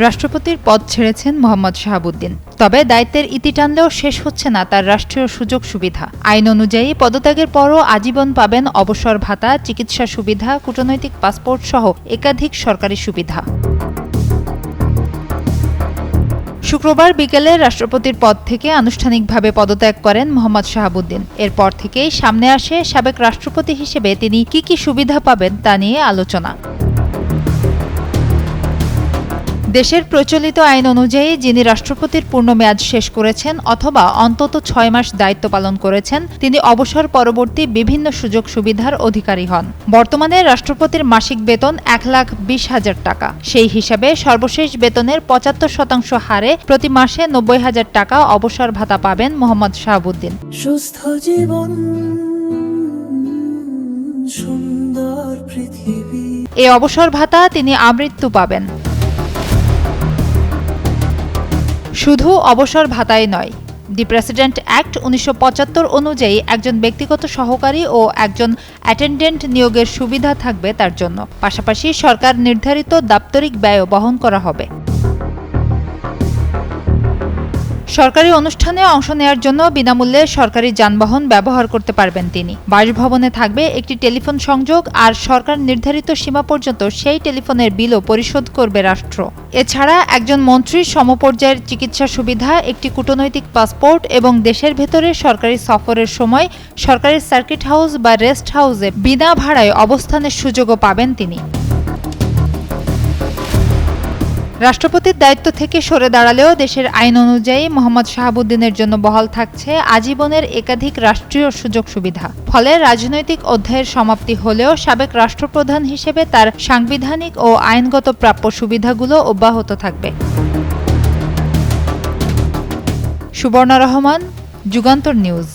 রাষ্ট্রপতির পদ ছেড়েছেন মোহাম্মদ শাহাবুদ্দিন। তবে দায়িত্বের ইতি টানলেও শেষ হচ্ছে না তার রাষ্ট্রীয় সুযোগ সুবিধা। আইন অনুযায়ী পদত্যাগের পরও আজীবন পাবেন অবসর ভাতা, চিকিৎসা সুবিধা, কূটনৈতিক পাসপোর্ট সহ একাধিক সরকারি সুবিধা। শুক্রবার বিকেলে রাষ্ট্রপতির পদ থেকে আনুষ্ঠানিকভাবে পদত্যাগ করেন মোহাম্মদ শাহাবুদ্দিন। এরপর থেকেই সামনে আসে সাবেক রাষ্ট্রপতি হিসেবে তিনি কি সুবিধা পাবেন তা নিয়ে আলোচনা। দেশের প্রচলিত আইন অনুযায়ী যিনি রাষ্ট্রপতির পূর্ণ মেয়াদ শেষ করেছেন অথবা অন্তত ৬ মাস দায়িত্ব পালন করেছেন, তিনি অবসর পরবর্তী বিভিন্ন সুযোগ সুবিধার অধিকারী হন। বর্তমানে রাষ্ট্রপতির মাসিক বেতন ১,২০,০০০ টাকা। সেই হিসাবে সর্বশেষ বেতনের ৭৫% হারে প্রতি মাসে ৯০,০০০ টাকা অবসর ভাতা পাবেন মোহাম্মদ শাহাবুদ্দিন। সুস্থ জীবন, সুন্দর পৃথিবী। এই অবসর ভাতা তিনি আমৃত্যু পাবেন। শুধু অবসর ভাতাই নয়, দি প্রেসিডেন্ট অ্যাক্ট ১৯৭৫ অনুযায়ী একজন ব্যক্তিগত সহকারী ও একজন অ্যাটেন্ডেন্ট নিয়োগের সুবিধা থাকবে তার জন্য। পাশাপাশি সরকার নির্ধারিত দাপ্তরিক ব্যয়ও বহন করা হবে। সরকারি অনুষ্ঠানে অংশ নেওয়ার জন্য বিনামূল্যে সরকারি যানবাহন ব্যবহার করতে পারবেন তিনি। বাসভবনে থাকবে একটি টেলিফোন সংযোগ, আর সরকার নির্ধারিত সীমা পর্যন্ত সেই টেলিফোনের বিলও পরিশোধ করবে রাষ্ট্র। এছাড়া একজন মন্ত্রীর সমপর্যায়ের চিকিৎসা সুবিধা, একটি কূটনৈতিক পাসপোর্ট এবং দেশের ভেতরে সরকারি সফরের সময় সরকারি সার্কিট হাউস বা রেস্ট হাউসে বিনা ভাড়ায় অবস্থানের সুযোগও পাবেন তিনি। রাষ্ট্রপতির দায়িত্ব থেকে সরে দাঁড়ালেও দেশের আইন অনুযায়ী মোহাম্মদ শাহাবুদ্দিনের জন্য বহাল থাকছে আজীবনের একাধিক রাষ্ট্রীয় সুযোগ সুবিধা। ফলে রাজনৈতিক অধ্যায়ের সমাপ্তি হলেও সাবেক রাষ্ট্রপ্রধান হিসেবে তার সাংবিধানিক ও আইনগত প্রাপ্য সুবিধাগুলো অব্যাহত থাকবে। সুবর্ণা রহমান, যুগান্তর নিউজ।